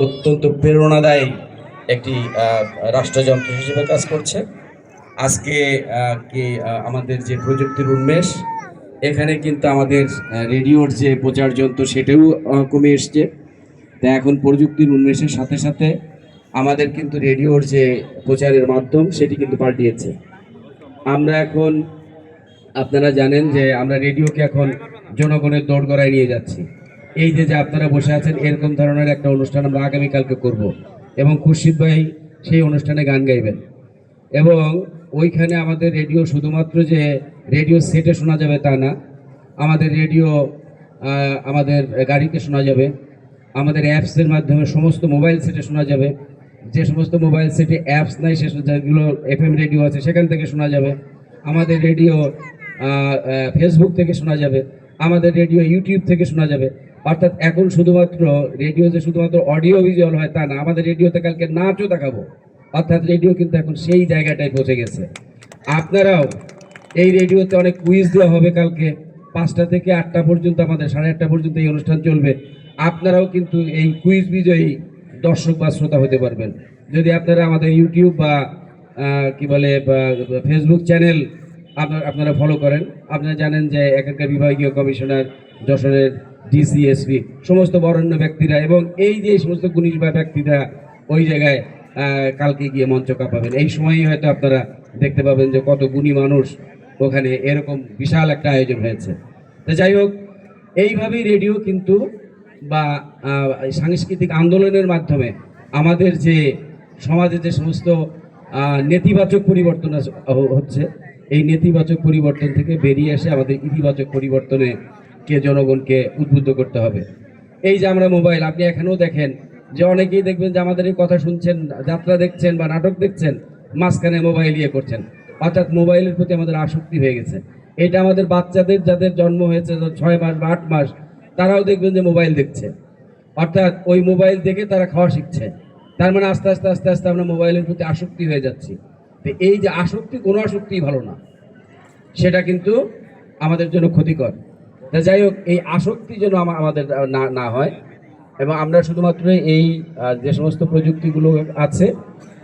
অত্যন্ত প্রেরণাদায়ী একটি রাষ্ট্রযন্ত্র হিসেবে কাজ করছে। আজকে আমাদের যে প্রযুক্তির উন্মেষ, এখানে কিন্তু আমাদের রেডিওর যে প্রচার যন্ত্র সেটাও কমে এসছে। তা এখন প্রযুক্তির উন্মেষের সাথে সাথে আমাদের কিন্তু রেডিওর যে প্রচারের মাধ্যম সেটি কিন্তু পাল্টিয়েছে। আমরা এখন, আপনারা জানেন যে আমরা রেডিওকে এখন জনগণের দোরগোড়ায় নিয়ে যাচ্ছি। এই যে আপনারা বসে আছেন, এরকম ধরনের একটা অনুষ্ঠান আমরা আগামীকালকে করব এবং খুরশিদ ভাই সেই অনুষ্ঠানে গান গাইবেন। এবং ওইখানে আমাদের রেডিও শুধুমাত্র যে রেডিও সেটে শোনা যাবে তা না, আমাদের রেডিও আমাদের গাড়িতে শোনা যাবে, আমাদের অ্যাপসের মাধ্যমে সমস্ত মোবাইল সেটে শোনা যাবে। যে সমস্ত মোবাইল সেটে অ্যাপস নাই, সে যেগুলো এফএম রেডিও আছে সেখান থেকে শোনা যাবে। আমাদের রেডিও ফেসবুক থেকে শোনা যাবে, আমাদের রেডিও ইউটিউব থেকে শোনা যাবে। অর্থাৎ এখন শুধুমাত্র রেডিও যে শুধুমাত্র অডিও ভিজুয়াল হয় তা না, আমাদের রেডিওতে কালকে নাচও দেখাবো। অর্থাৎ রেডিও কিন্তু এখন সেই জায়গাটায় পৌঁছে গেছে। আপনারাও এই রেডিওতে অনেক কুইজ দেওয়া হবে কালকে 5টা থেকে 8টা পর্যন্ত, আমাদের 8:30 পর্যন্ত এই অনুষ্ঠান চলবে। আপনারাও কিন্তু এই কুইজ বিজয়ী দর্শক বা শ্রোতা হতে পারবেন যদি আপনারা আমাদের ইউটিউব বা কি বলে ফেসবুক চ্যানেল আপনারা ফলো করেন। আপনারা জানেন যে এখানকার বিভাগীয় কমিশনার, যশোরের ডিসিএসপি, সমস্ত বরেণ্য ব্যক্তিরা এবং এই যে সমস্ত গুণী ব্যক্তিরা ওই জায়গায় কালকে গিয়ে মঞ্চ কাঁপাবেন। এই সময়ই হয়তো আপনারা দেখতে পাবেন যে কত গুণী মানুষ ওখানে, এরকম বিশাল একটা আয়োজন হয়েছে। তো যাই হোক, এইভাবেই রেডিও কিন্তু বা সাংস্কৃতিক আন্দোলনের মাধ্যমে আমাদের যে সমাজে যে সমস্ত নেতিবাচক পরিবর্তন হচ্ছে, এই নেতিবাচক পরিবর্তন থেকে বেরিয়ে এসে আমাদের ইতিবাচক পরিবর্তনে জনগণকে উদ্বুদ্ধ করতে হবে। এই যে আমরা মোবাইল, আপনি এখানেও দেখেন যে অনেকেই দেখবেন যে আমাদের এই কথা শুনছেন, যাত্রা দেখছেন বা নাটক দেখছেন, মাঝখানে মোবাইল ইয়ে করছেন। অর্থাৎ মোবাইলের প্রতি আমাদের আসক্তি হয়ে গেছে। এটা আমাদের বাচ্চাদের, যাদের জন্ম হয়েছে 6 মাস বা 8 মাস, তারাও দেখবেন যে মোবাইল দেখছে। অর্থাৎ ওই মোবাইল দেখে তারা খাওয়া শিখছে। তার মানে আস্তে আস্তে আস্তে আস্তে আমরা মোবাইলের প্রতি আসক্তি হয়ে যাচ্ছি। তো এই যে আসক্তি, কোনো আসক্তিই ভালো না, সেটা কিন্তু আমাদের জন্য ক্ষতিকর। তা যাই হোক, এই আসক্তি যেন আমাদের না হয় এবং আমরা শুধুমাত্র এই যে সমস্ত প্রযুক্তিগুলো আছে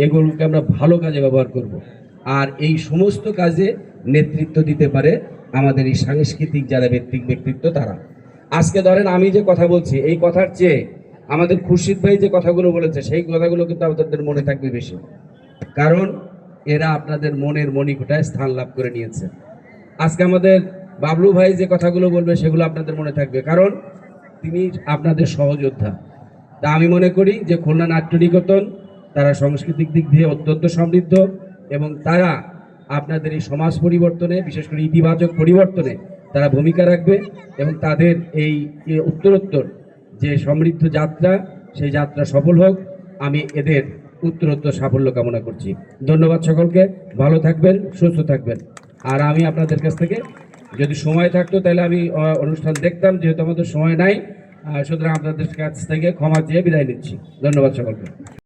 এগুলোকে আমরা ভালো কাজে ব্যবহার করব। আর এই সমস্ত কাজে নেতৃত্ব দিতে পারে আমাদের এই সাংস্কৃতিক যারা ব্যক্তিত্ব তারা। আজকে ধরেন আমি যে কথা বলছি, এই কথার চেয়ে আমাদের খুরশিদ ভাই যে কথাগুলো বলেছে সেই কথাগুলো কিন্তু আপনাদের মনে থাকবে বেশি, কারণ এরা আপনাদের মনের মণিকোঠায় স্থান লাভ করে নিয়েছে। আজকে আমাদের বাবলু ভাই যে কথাগুলো বলবে সেগুলো আপনাদের মনে থাকবে, কারণ তিনি আপনাদের সহযোদ্ধা। তা আমি মনে করি যে খুলনা নাট্য নিকেতন তারা সাংস্কৃতিক দিক দিয়ে অত্যন্ত সমৃদ্ধ এবং তারা আপনাদের এই সমাজ পরিবর্তনে, বিশেষ করে ইতিবাচক পরিবর্তনে তারা ভূমিকা রাখবে এবং তাদের এই উত্তরোত্তর যে সমৃদ্ধ যাত্রা, সেই যাত্রা সফল হোক। আমি এদের উত্তরোত্তর সাফল্য কামনা করছি। ধন্যবাদ সকলকে, ভালো থাকবেন, সুস্থ থাকবেন। আর আমি আপনাদের কাছ থেকে যদি সময় থাকতো তাহলে আমি অনুষ্ঠান দেখতাম, যেহেতু আমাদের সময় নাই, সুতরাং আপনাদের কাছ থেকে ক্ষমা চেয়ে বিদায় নিচ্ছি। ধন্যবাদ সকলকে।